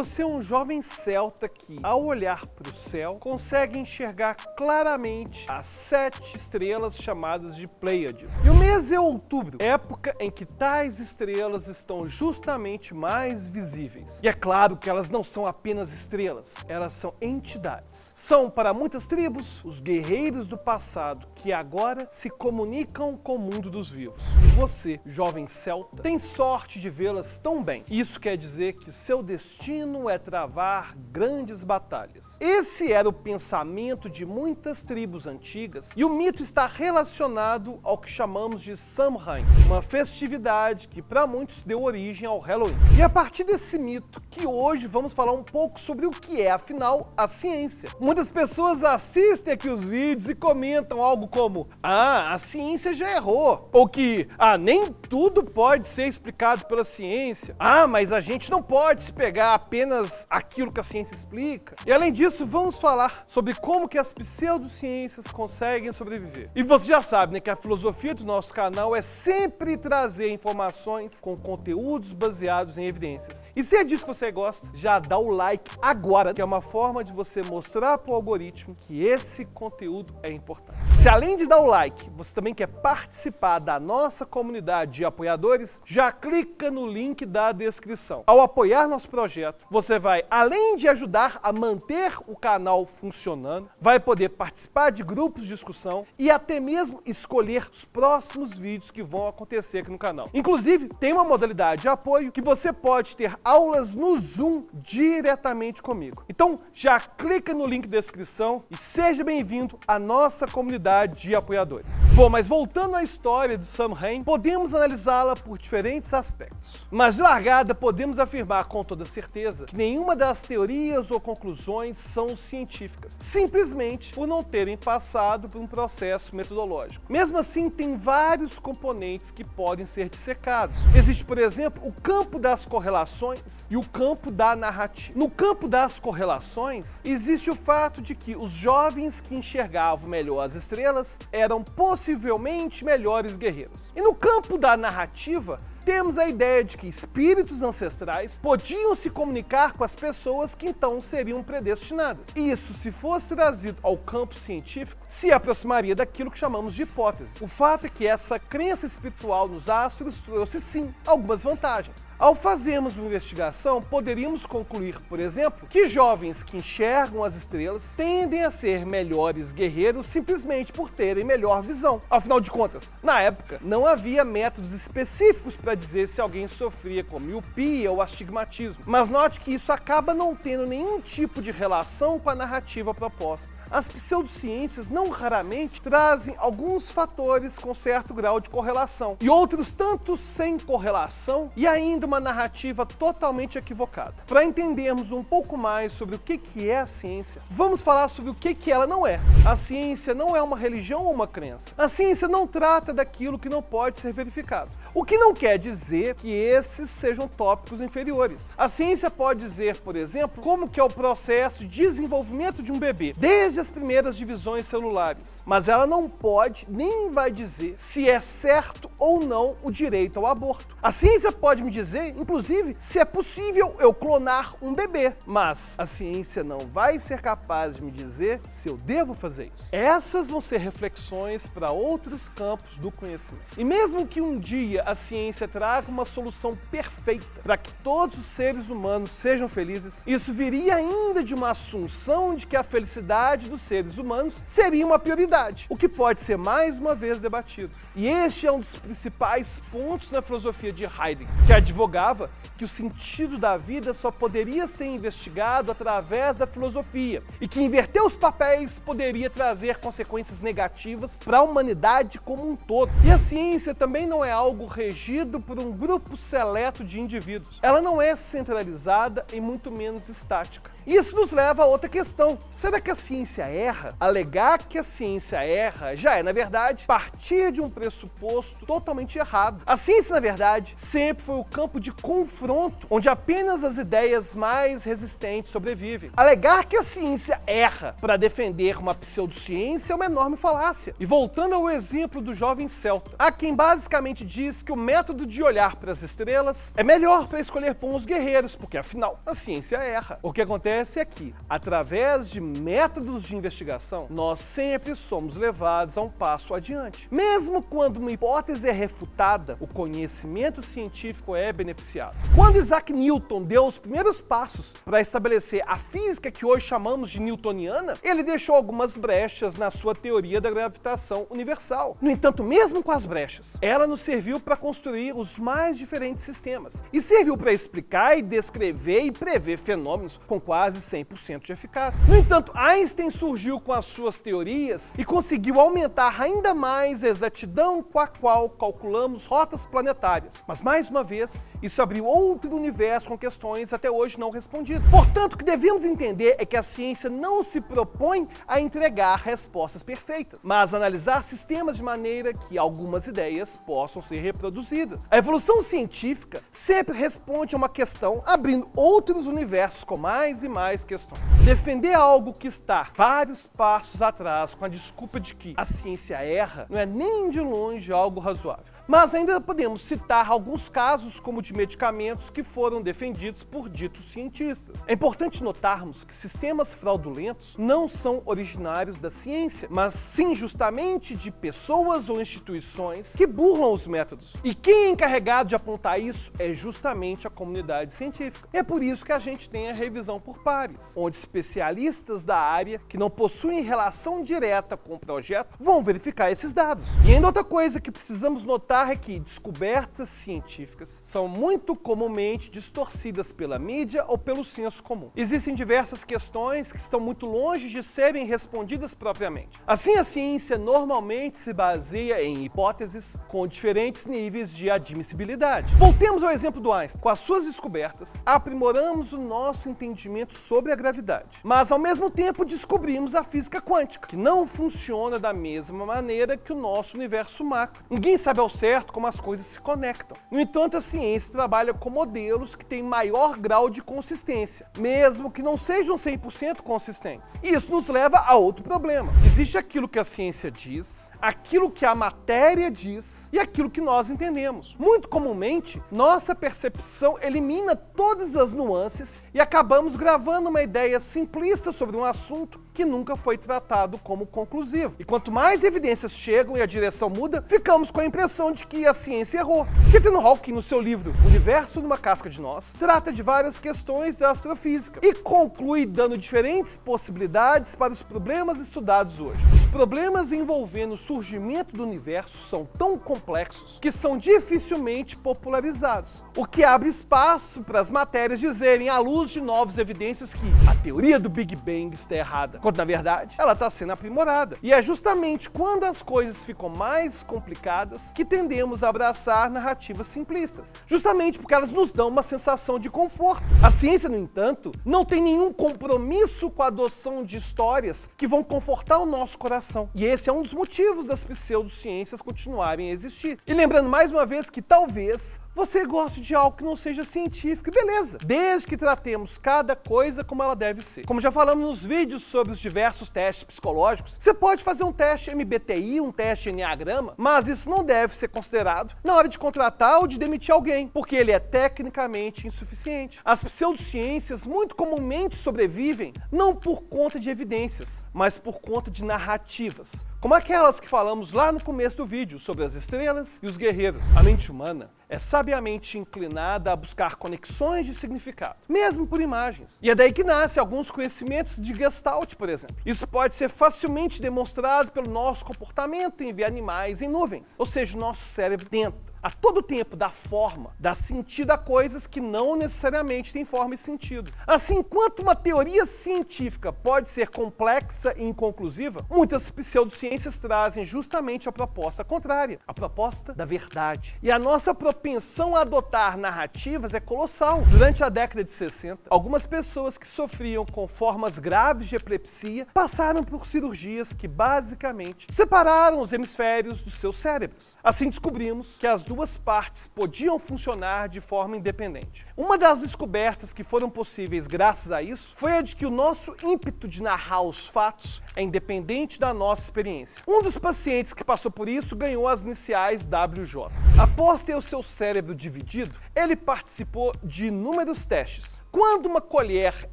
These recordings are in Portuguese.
Você é um jovem celta que, ao olhar para o céu, consegue enxergar claramente as 7 estrelas chamadas de Pleiades. E o mês é outubro, época em que tais estrelas estão justamente mais visíveis. E é claro que elas não são apenas estrelas, elas são entidades. São, para muitas tribos, os guerreiros do passado que agora se comunicam com o mundo dos vivos. E você, jovem celta, tem sorte de vê-las tão bem. Isso quer dizer que seu destino é travar grandes batalhas. Esse era o pensamento de muitas tribos antigas e o mito está relacionado ao que chamamos de Samhain, uma festividade que para muitos deu origem ao Halloween. E a partir desse mito que hoje vamos falar um pouco sobre o que é, afinal, a ciência. Muitas pessoas assistem aqui os vídeos e comentam algo como: a ciência já errou, ou que nem tudo pode ser explicado pela ciência, mas a gente não pode se pegar apenas aquilo que a ciência explica. E além disso, vamos falar sobre como que as pseudociências conseguem sobreviver. E você já sabe, né, que a filosofia do nosso canal é sempre trazer informações com conteúdos baseados em evidências. E se é disso que você gosta, já dá o like agora, que é uma forma de você mostrar para o algoritmo que esse conteúdo é importante. Se além de dar o like, você também quer participar da nossa comunidade de apoiadores, já clica no link da descrição. Ao apoiar nosso projeto, você vai, além de ajudar a manter o canal funcionando, vai poder participar de grupos de discussão e até mesmo escolher os próximos vídeos que vão acontecer aqui no canal. Inclusive, tem uma modalidade de apoio que você pode ter aulas no Zoom diretamente comigo. Então, já clica no link da descrição e seja bem-vindo à nossa comunidade de apoiadores. Bom, mas voltando à história do Samhain, podemos analisá-la por diferentes aspectos. Mas de largada, podemos afirmar com toda certeza que nenhuma das teorias ou conclusões são científicas, simplesmente por não terem passado por um processo metodológico. Mesmo assim, tem vários componentes que podem ser dissecados. Existe, por exemplo, o campo das correlações e o campo da narrativa. No campo das correlações, existe o fato de que os jovens que enxergavam melhor as estrelas eram possivelmente melhores guerreiros. E no campo da narrativa, temos a ideia de que espíritos ancestrais podiam se comunicar com as pessoas que então seriam predestinadas. E isso, se fosse trazido ao campo científico, se aproximaria daquilo que chamamos de hipótese. O fato é que essa crença espiritual nos astros trouxe, sim, algumas vantagens. Ao fazermos uma investigação, poderíamos concluir, por exemplo, que jovens que enxergam as estrelas tendem a ser melhores guerreiros simplesmente por terem melhor visão. Afinal de contas, na época, não havia métodos específicos para dizer se alguém sofria com miopia ou astigmatismo. Mas note que isso acaba não tendo nenhum tipo de relação com a narrativa proposta. As pseudociências não raramente trazem alguns fatores com certo grau de correlação e outros tanto sem correlação e ainda uma narrativa totalmente equivocada. Para entendermos um pouco mais sobre o que é a ciência, vamos falar sobre o que ela não é. A ciência não é uma religião ou uma crença. A ciência não trata daquilo que não pode ser verificado. O que não quer dizer que esses sejam tópicos inferiores. A ciência pode dizer, por exemplo, como que é o processo de desenvolvimento de um bebê, desde as primeiras divisões celulares. Mas ela não pode nem vai dizer se é certo ou não o direito ao aborto. A ciência pode me dizer, inclusive, se é possível eu clonar um bebê. Mas a ciência não vai ser capaz de me dizer se eu devo fazer isso. Essas vão ser reflexões para outros campos do conhecimento. E mesmo que um dia a ciência traga uma solução perfeita para que todos os seres humanos sejam felizes, isso viria ainda de uma assunção de que a felicidade dos seres humanos seria uma prioridade, o que pode ser mais uma vez debatido. E este é um dos principais pontos na filosofia de Heidegger, que advogava que o sentido da vida só poderia ser investigado através da filosofia e que inverter os papéis poderia trazer consequências negativas para a humanidade como um todo. E a ciência também não é algo regido por um grupo seleto de indivíduos. Ela não é centralizada e muito menos estática. Isso nos leva a outra questão. Será que a ciência erra? Alegar que a ciência erra já é, na verdade, partir de um pressuposto totalmente errado. A ciência, na verdade, sempre foi o campo de confronto, onde apenas as ideias mais resistentes sobrevivem. Alegar que a ciência erra para defender uma pseudociência é uma enorme falácia. E voltando ao exemplo do jovem celta, há quem basicamente diz que o método de olhar para as estrelas é melhor para escolher bons guerreiros, porque afinal a ciência erra. O que acontece é que, através de métodos de investigação, nós sempre somos levados a um passo adiante. Mesmo quando uma hipótese é refutada, o conhecimento científico é beneficiado. Quando Isaac Newton deu os primeiros passos para estabelecer a física que hoje chamamos de newtoniana, ele deixou algumas brechas na sua teoria da gravitação universal. No entanto, mesmo com as brechas, ela nos serviu para construir os mais diferentes sistemas e serviu para explicar e descrever e prever fenômenos com quase 100% de eficácia. No entanto, Einstein surgiu com as suas teorias e conseguiu aumentar ainda mais a exatidão com a qual calculamos rotas planetárias. Mas, mais uma vez, isso abriu outro universo com questões até hoje não respondidas. Portanto, o que devemos entender é que a ciência não se propõe a entregar respostas perfeitas, mas analisar sistemas de maneira que algumas ideias possam ser reproduzidas. A evolução científica sempre responde a uma questão, abrindo outros universos com mais e mais questões. Defender algo que está vários passos atrás com a desculpa de que a ciência erra não é nem de longe algo razoável. Mas ainda podemos citar alguns casos, como de medicamentos que foram defendidos por ditos cientistas. É importante notarmos que sistemas fraudulentos não são originários da ciência, mas sim justamente de pessoas ou instituições que burlam os métodos. E quem é encarregado de apontar isso é justamente a comunidade científica. É por isso que a gente tem a revisão por pares, onde especialistas da área que não possuem relação direta com o projeto vão verificar esses dados. E ainda outra coisa que precisamos notar é que descobertas científicas são muito comumente distorcidas pela mídia ou pelo senso comum. Existem diversas questões que estão muito longe de serem respondidas propriamente. Assim, a ciência normalmente se baseia em hipóteses com diferentes níveis de admissibilidade. Voltemos ao exemplo do Einstein. Com as suas descobertas, aprimoramos o nosso entendimento sobre a gravidade, mas ao mesmo tempo descobrimos a física quântica, que não funciona da mesma maneira que o nosso universo macro. Ninguém sabe ao certo como as coisas se conectam. No entanto, a ciência trabalha com modelos que têm maior grau de consistência, mesmo que não sejam 100% consistentes. E isso nos leva a outro problema. Existe aquilo que a ciência diz, aquilo que a matéria diz e aquilo que nós entendemos. Muito comumente, nossa percepção elimina todas as nuances e acabamos gravando uma ideia simplista sobre um assunto que nunca foi tratado como conclusivo. E quanto mais evidências chegam e a direção muda, ficamos com a impressão de que a ciência errou. Stephen Hawking, no seu livro Universo numa Casca de Nós, trata de várias questões da astrofísica e conclui dando diferentes possibilidades para os problemas estudados hoje. Os problemas envolvendo o surgimento do universo são tão complexos que são dificilmente popularizados, o que abre espaço para as matérias dizerem, à luz de novas evidências, que a teoria do Big Bang está errada, quando na verdade ela está sendo aprimorada. E é justamente quando as coisas ficam mais complicadas que tendemos a abraçar narrativas simplistas, justamente porque elas nos dão uma sensação de conforto. A ciência, no entanto, não tem nenhum compromisso com a adoção de histórias que vão confortar o nosso coração. E esse é um dos motivos das pseudociências continuarem a existir. E lembrando mais uma vez que talvez você goste de algo que não seja científico, e beleza, desde que tratemos cada coisa como ela deve ser. Como já falamos nos vídeos sobre os diversos testes psicológicos, você pode fazer um teste MBTI, um teste Enneagrama, mas isso não deve ser considerado na hora de contratar ou de demitir alguém, porque ele é tecnicamente insuficiente. As pseudociências muito comumente sobrevivem não por conta de evidências, mas por conta de narrativas, como aquelas que falamos lá no começo do vídeo sobre as estrelas e os guerreiros. A mente humana é sabiamente inclinada a buscar conexões de significado, mesmo por imagens. E é daí que nascem alguns conhecimentos de Gestalt, por exemplo. Isso pode ser facilmente demonstrado pelo nosso comportamento em ver animais em nuvens, ou seja, o nosso cérebro tenta a todo tempo dá forma, dá sentido a coisas que não necessariamente têm forma e sentido. Assim, enquanto uma teoria científica pode ser complexa e inconclusiva, muitas pseudociências trazem justamente a proposta contrária, a proposta da verdade. E a nossa propensão a adotar narrativas é colossal. Durante a década de 60, algumas pessoas que sofriam com formas graves de epilepsia passaram por cirurgias que basicamente separaram os hemisférios dos seus cérebros. Assim descobrimos que as duas partes podiam funcionar de forma independente. Uma das descobertas que foram possíveis graças a isso foi a de que o nosso ímpeto de narrar os fatos é independente da nossa experiência. Um dos pacientes que passou por isso ganhou as iniciais WJ. Após ter o seu cérebro dividido, ele participou de inúmeros testes. Quando uma colher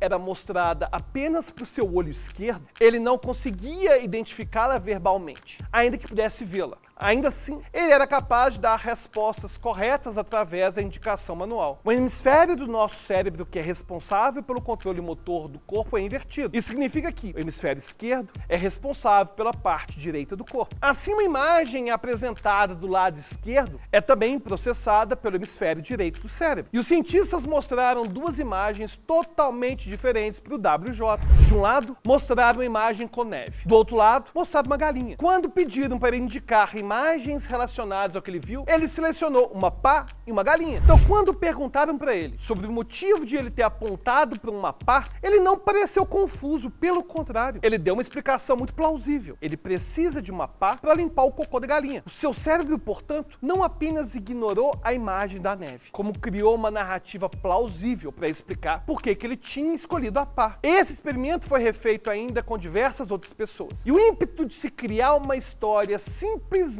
era mostrada apenas para o seu olho esquerdo, ele não conseguia identificá-la verbalmente, ainda que pudesse vê-la. Ainda assim, ele era capaz de dar respostas corretas através da indicação manual. O hemisfério do nosso cérebro que é responsável pelo controle motor do corpo é invertido. Isso significa que o hemisfério esquerdo é responsável pela parte direita do corpo. Assim, uma imagem apresentada do lado esquerdo é também processada pelo hemisfério direito do cérebro. E os cientistas mostraram duas imagens totalmente diferentes para o WJ. De um lado, mostraram uma imagem com neve. Do outro lado, mostraram uma galinha. Quando pediram para ele indicar imagens relacionadas ao que ele viu, ele selecionou uma pá e uma galinha. Então, quando perguntaram para ele sobre o motivo de ele ter apontado para uma pá, ele não pareceu confuso, pelo contrário. Ele deu uma explicação muito plausível. Ele precisa de uma pá para limpar o cocô da galinha. O seu cérebro, portanto, não apenas ignorou a imagem da neve, como criou uma narrativa plausível para explicar por que ele tinha escolhido a pá. Esse experimento foi refeito ainda com diversas outras pessoas. E o ímpeto de se criar uma história simplesmente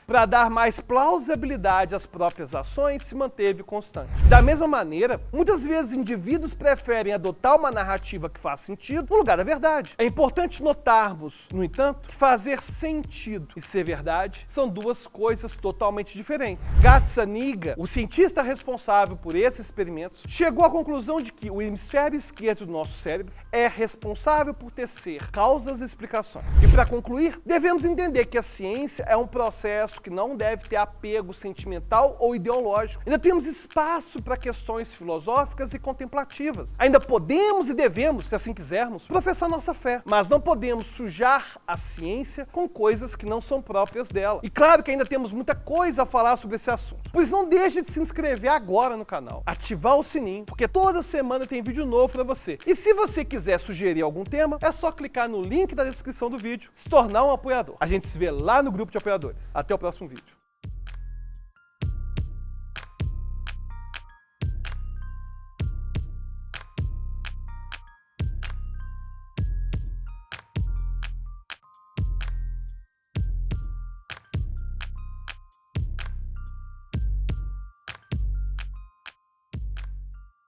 para dar mais plausibilidade às próprias ações se manteve constante. Da mesma maneira, muitas vezes indivíduos preferem adotar uma narrativa que faz sentido no lugar da verdade. É importante notarmos, no entanto, que fazer sentido e ser verdade são duas coisas totalmente diferentes. Gazzaniga, o cientista responsável por esses experimentos, chegou à conclusão de que o hemisfério esquerdo do nosso cérebro é responsável por tecer causas e explicações. E para concluir, devemos entender que a ciência é um processo que não deve ter apego sentimental ou ideológico. Ainda temos espaço para questões filosóficas e contemplativas. Ainda podemos e devemos, se assim quisermos, professar nossa fé, mas não podemos sujar a ciência com coisas que não são próprias dela. E claro que ainda temos muita coisa a falar sobre esse assunto. Por isso não deixe de se inscrever agora no canal, ativar o sininho, porque toda semana tem vídeo novo para você. E se você quiser sugerir algum tema, é só clicar no link da descrição do vídeo, se tornar um apoiador. A gente se vê lá no grupo de apoiadores. Até o próximo vídeo.